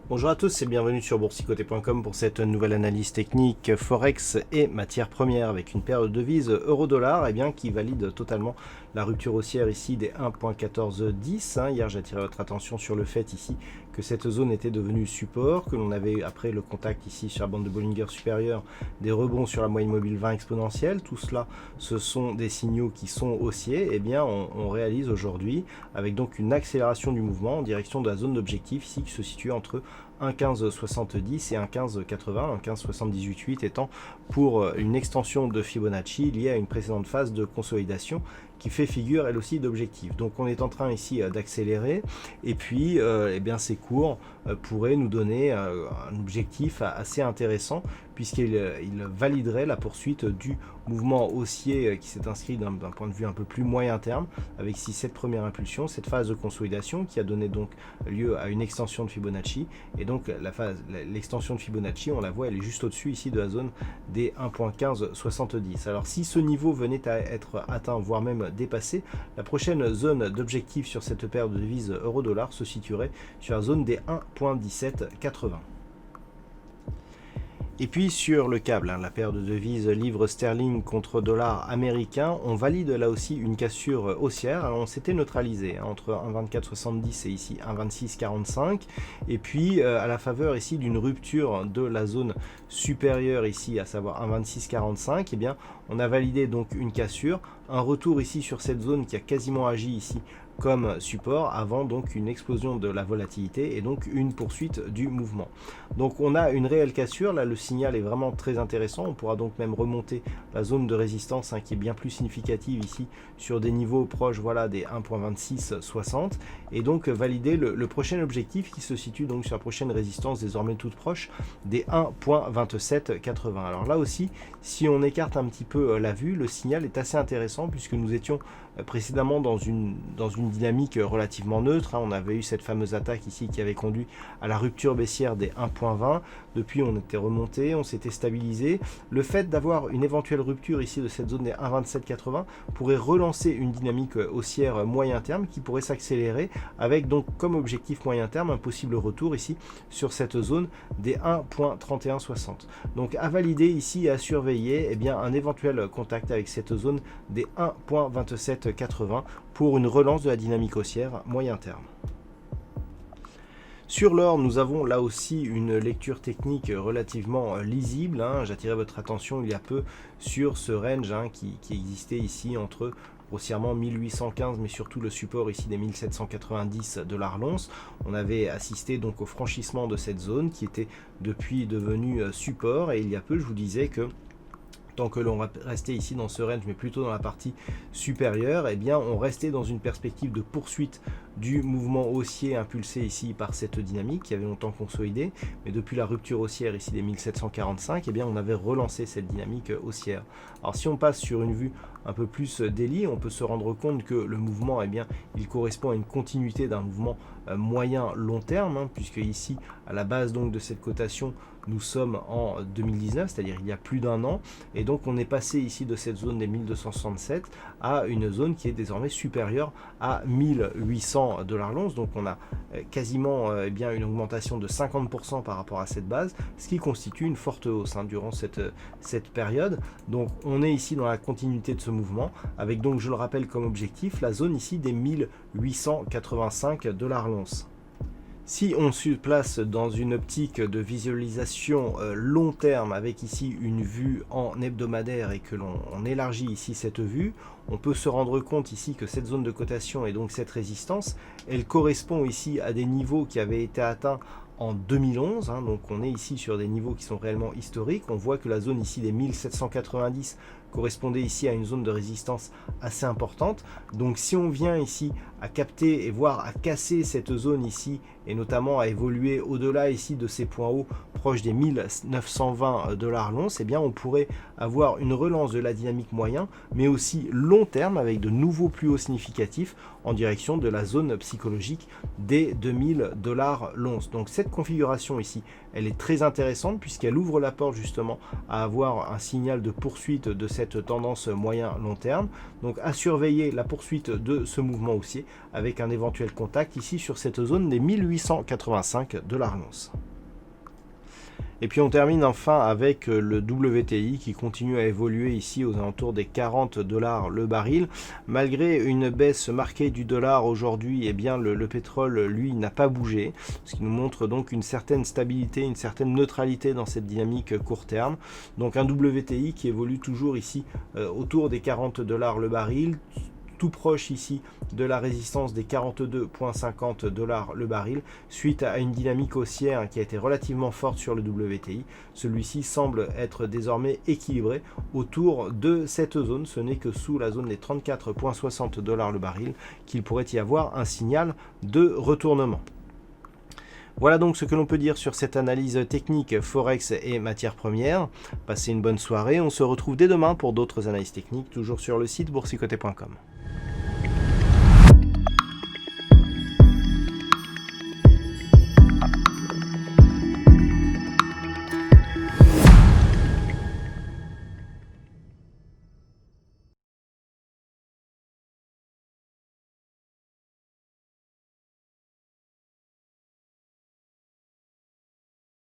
Bonjour à tous et bienvenue sur boursicoté.com pour cette nouvelle analyse technique Forex et matières premières avec une paire de devises euro-dollar qui valide totalement la rupture haussière ici des 1.1410. Hier j'attirais votre attention sur le fait ici que cette zone était devenue support, que l'on avait après le contact ici sur la bande de Bollinger supérieure, des rebonds sur la moyenne mobile 20 exponentielle. Tout cela ce sont des signaux qui sont haussiers. On réalise aujourd'hui avec donc une accélération du mouvement en direction de la zone d'objectif ici qui se situe entre 1,1570 et 1,1580, 1,1578 étant pour une extension de Fibonacci liée à une précédente phase de consolidation qui fait figure elle aussi d'objectif. Donc on est en train ici d'accélérer et puis ces cours pourraient nous donner un objectif assez intéressant puisqu'il validerait la poursuite du mouvement haussier qui s'est inscrit d'un point de vue un peu plus moyen terme avec ici cette première impulsion, cette phase de consolidation qui a donné donc lieu à une extension de Fibonacci et donc l'extension de Fibonacci on la voit, elle est juste au-dessus ici de la zone des 1.1570. Alors si ce niveau venait à être atteint voire même dépassé, la prochaine zone d'objectif sur cette paire de devises euro-dollar se situerait sur la zone des 1.1780. Et puis sur le câble, la paire de devises livre sterling contre dollar américain, on valide là aussi une cassure haussière. Alors on s'était neutralisé entre 1,2470 et ici 1,2645. Et puis à la faveur ici d'une rupture de la zone supérieure ici, à savoir 1,2645, on a validé donc une cassure, un retour ici sur cette zone qui a quasiment agi ici comme support avant donc une explosion de la volatilité et donc une poursuite du mouvement. Donc on a une réelle cassure, là le signal est vraiment très intéressant, on pourra donc même remonter la zone de résistance qui est bien plus significative ici sur des niveaux proches des 1.2660 et donc valider le prochain objectif qui se situe donc sur la prochaine résistance désormais toute proche des 1.2780. Alors là aussi, si on écarte un petit peu la vue, le signal est assez intéressant puisque nous étions précédemment dans une dynamique relativement neutre. On avait eu cette fameuse attaque ici qui avait conduit à la rupture baissière des 1.20. Depuis on était remonté, on s'était stabilisé. Le fait d'avoir une éventuelle rupture ici de cette zone des 1.2780 pourrait relancer une dynamique haussière moyen terme qui pourrait s'accélérer avec donc comme objectif moyen terme un possible retour ici sur cette zone des 1.3160. Donc à valider ici et à surveiller un éventuel contact avec cette zone des 1.2780 pour une relance de la dynamique haussière moyen terme. Sur l'or, nous avons là aussi une lecture technique relativement lisible. J'attirais votre attention il y a peu sur ce range qui existait ici entre grossièrement 1815 mais surtout le support ici des 1790 $ l'once. On avait assisté donc au franchissement de cette zone qui était depuis devenue support et il y a peu je vous disais que tant que l'on va rester ici dans ce range, mais plutôt dans la partie supérieure, on restait dans une perspective de poursuite du mouvement haussier impulsé ici par cette dynamique qui avait longtemps consolidé, mais depuis la rupture haussière ici des 1745, on avait relancé cette dynamique haussière. Alors si on passe sur une vue un peu plus daily, on peut se rendre compte que le mouvement, il correspond à une continuité d'un mouvement moyen long terme, puisque ici, à la base donc de cette cotation, nous sommes en 2019, c'est-à-dire il y a plus d'un an, et donc on est passé ici de cette zone des 1267 à une zone qui est désormais supérieure à 1800 $ l'once, donc on a quasiment une augmentation de 50% par rapport à cette base, ce qui constitue une forte hausse durant cette période. Donc on est ici dans la continuité de ce mouvement, avec donc je le rappelle comme objectif, la zone ici des 1885 $ l'once. Si on se place dans une optique de visualisation long terme avec ici une vue en hebdomadaire et que l'on élargit ici cette vue, on peut se rendre compte ici que cette zone de cotation et donc cette résistance, elle correspond ici à des niveaux qui avaient été atteints en 2011, donc on est ici sur des niveaux qui sont réellement historiques. On voit que la zone ici des 1790 correspondait ici à une zone de résistance assez importante. Donc si on vient ici à capter et voire à casser cette zone ici, et notamment à évoluer au-delà ici de ces points hauts proches des 1920 $ l'once, eh bien on pourrait avoir une relance de la dynamique moyen, mais aussi long terme avec de nouveaux plus hauts significatifs en direction de la zone psychologique des 2000 $ l'once. Donc cette configuration ici, elle est très intéressante puisqu'elle ouvre la porte justement à avoir un signal de poursuite de cette tendance moyen-long terme. Donc à surveiller la poursuite de ce mouvement haussier avec un éventuel contact ici sur cette zone des 1885 $ l'once. Et puis on termine enfin avec le WTI qui continue à évoluer ici aux alentours des 40 $ le baril. Malgré une baisse marquée du dollar aujourd'hui, eh bien le pétrole, lui, n'a pas bougé, ce qui nous montre donc une certaine stabilité, une certaine neutralité dans cette dynamique court terme. Donc un WTI qui évolue toujours ici autour des 40 $ le baril, tout proche ici de la résistance des 42,50 $ le baril, suite à une dynamique haussière qui a été relativement forte sur le WTI. Celui-ci semble être désormais équilibré autour de cette zone. Ce n'est que sous la zone des 34,60 $ le baril qu'il pourrait y avoir un signal de retournement. Voilà donc ce que l'on peut dire sur cette analyse technique Forex et matières premières. Passez une bonne soirée, on se retrouve dès demain pour d'autres analyses techniques, toujours sur le site boursicoté.com.